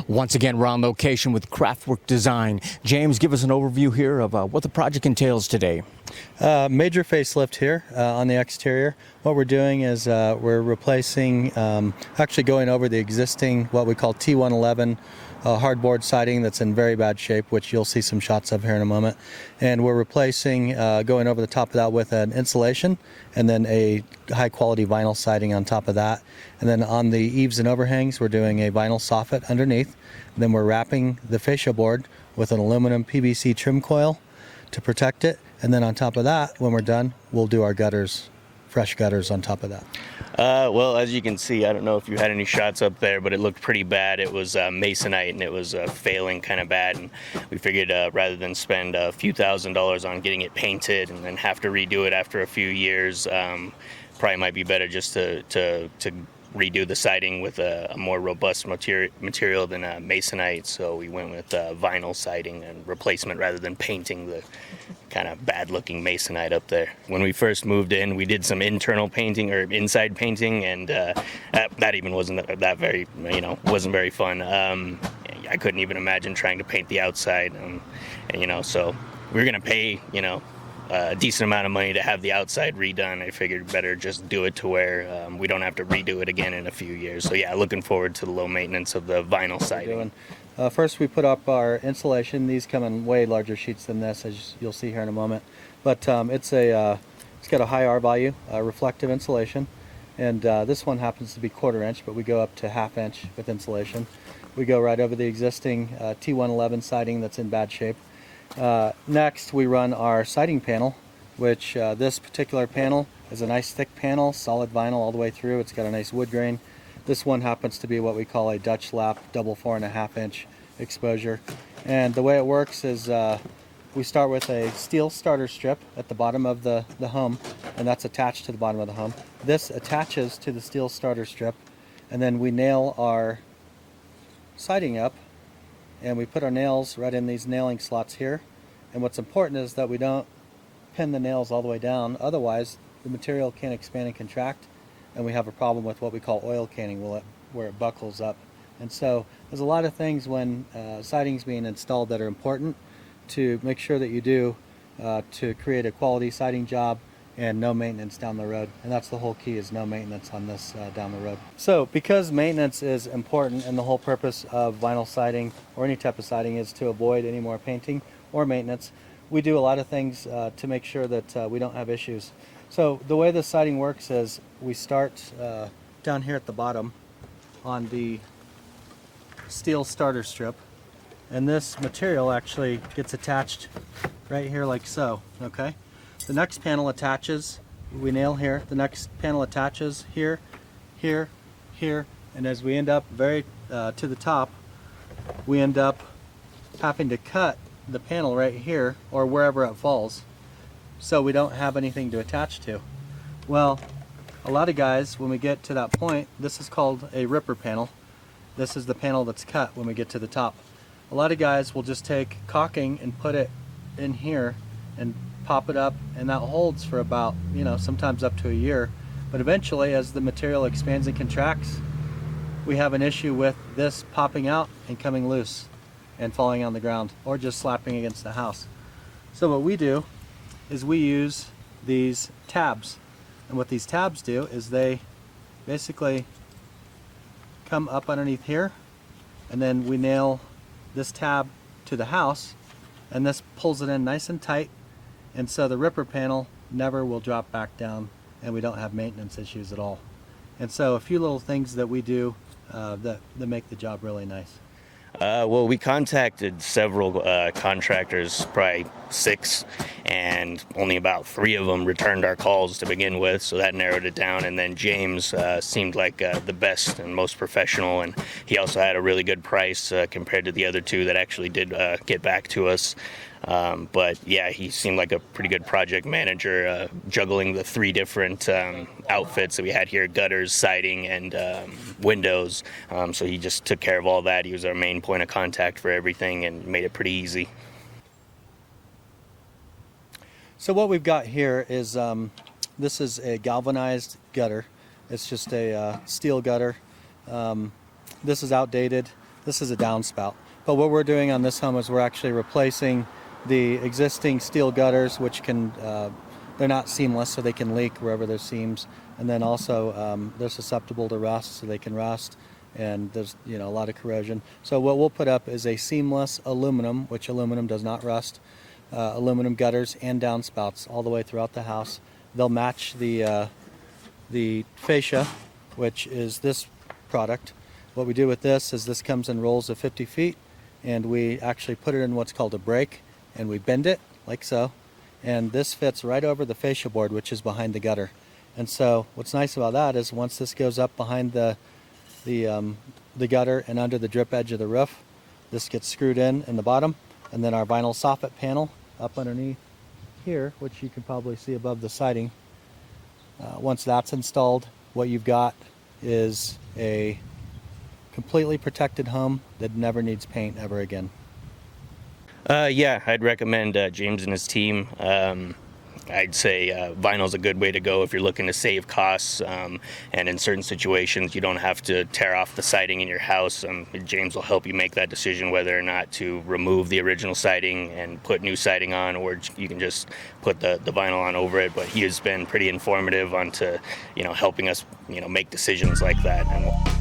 Once again, we're on location with Craftwork Design. James, give us an overview here of what the project entails today. Major facelift here on the exterior. What we're doing is we're replacing, actually going over the existing, what we call T111 hardboard siding that's in very bad shape, which you'll see some shots of here in a moment. And we're replacing, going over the top of that with an insulation and then a high quality vinyl siding on top of that. And then on the eaves and overhangs, we're doing a vinyl soffit underneath. And then we're wrapping the fascia board with an aluminum PVC trim coil to protect it. And then on top of that, when we're done, we'll do our gutters, fresh gutters on top of that. Well, as you can see, I don't know if you had any shots up there, but it looked pretty bad. It was masonite and it was failing kind of bad. And we figured rather than spend a few $1,000s on getting it painted and then have to redo it after a few years, probably might be better just to redo the siding with a more robust material than masonite. So we went with vinyl siding and replacement rather than painting the kind of bad looking masonite up there. When we first moved in, we did some internal painting or inside painting, and that even wasn't that very, wasn't very fun. I couldn't even imagine trying to paint the outside, and so we were gonna pay a decent amount of money to have the outside redone. I figured better just do it to where we don't have to redo it again in a few years. So yeah, looking forward to the low maintenance of the vinyl siding. First we put up our insulation. These come in way larger sheets than this, as you'll see here in a moment. But it's got a high R value, reflective insulation. And this one happens to be 1/4 inch, but we go up to 1/2 inch with insulation. We go right over the existing T111 siding that's in bad shape. Next we run our siding panel, which this particular panel is a nice thick panel, solid vinyl all the way through. It's got a nice wood grain. This one happens to be what we call a Dutch lap double 4.5 inch exposure. And the way it works is we start with a steel starter strip at the bottom of the home, and that's attached to the bottom of the home. This attaches to the steel starter strip, and then we nail our siding up, and we put our nails right in these nailing slots here. And what's important is that we don't pin the nails all the way down, otherwise the material can't expand and contract, and we have a problem with what we call oil canning, where it buckles up. And so there's a lot of things when siding's being installed that are important to make sure that you do to create a quality siding job and no maintenance down the road. And that's the whole key, is no maintenance on this down the road. So because maintenance is important, and the whole purpose of vinyl siding or any type of siding is to avoid any more painting or maintenance, we do a lot of things to make sure that we don't have issues. So the way the siding works is we start down here at the bottom on the steel starter strip, and this material actually gets attached right here like so. Okay, the next panel attaches, we nail here, the next panel attaches here, here, here, and as we end up very to the top, we end up having to cut the panel right here or wherever it falls, so we don't have anything to attach to. Well, a lot of guys, when we get to that point, this is called a ripper panel. This is the panel that's cut when we get to the top. A lot of guys will just take caulking and put it in here and pop it up, and that holds for about, sometimes up to a year. But eventually, as the material expands and contracts, we have an issue with this popping out and coming loose and falling on the ground or just slapping against the house. So what we do is we use these tabs, and what these tabs do is they basically come up underneath here, and then we nail this tab to the house, and this pulls it in nice and tight, and so the ripper panel never will drop back down, and we don't have maintenance issues at all. And so a few little things that we do that make the job really nice. Well, we contacted several contractors, probably 6, and only about 3 of them returned our calls to begin with, so that narrowed it down. And then James seemed like the best and most professional, and he also had a really good price compared to the other 2 that actually did get back to us. But yeah, he seemed like a pretty good project manager, juggling the 3 different outfits that we had here: gutters, siding, and windows. So he just took care of all that. He was our main point of contact for everything and made it pretty easy. So what we've got here is this is a galvanized gutter. It's just a steel gutter. This is outdated. This is a downspout. But what we're doing on this home is we're actually replacing the existing steel gutters, which can, they're not seamless, so they can leak wherever there's seams. And then also they're susceptible to rust, so they can rust. And there's a lot of corrosion. So what we'll put up is a seamless aluminum, which aluminum does not rust, aluminum gutters and downspouts all the way throughout the house. They'll match the fascia, which is this product. What we do with this is this comes in rolls of 50 feet, and we actually put it in what's called a break, and we bend it like so, and this fits right over the fascia board, which is behind the gutter. And so what's nice about that is once this goes up behind the gutter and under the drip edge of the roof, this gets screwed in the bottom, and then our vinyl soffit panel up underneath here, which you can probably see above the siding. Once that's installed, what you've got is a completely protected home that never needs paint ever again. Yeah, I'd recommend James and his team. I'd say vinyl's a good way to go if you're looking to save costs, and in certain situations you don't have to tear off the siding in your house. James will help you make that decision whether or not to remove the original siding and put new siding on, or you can just put the vinyl on over it. But he has been pretty informative onto helping us make decisions like that. And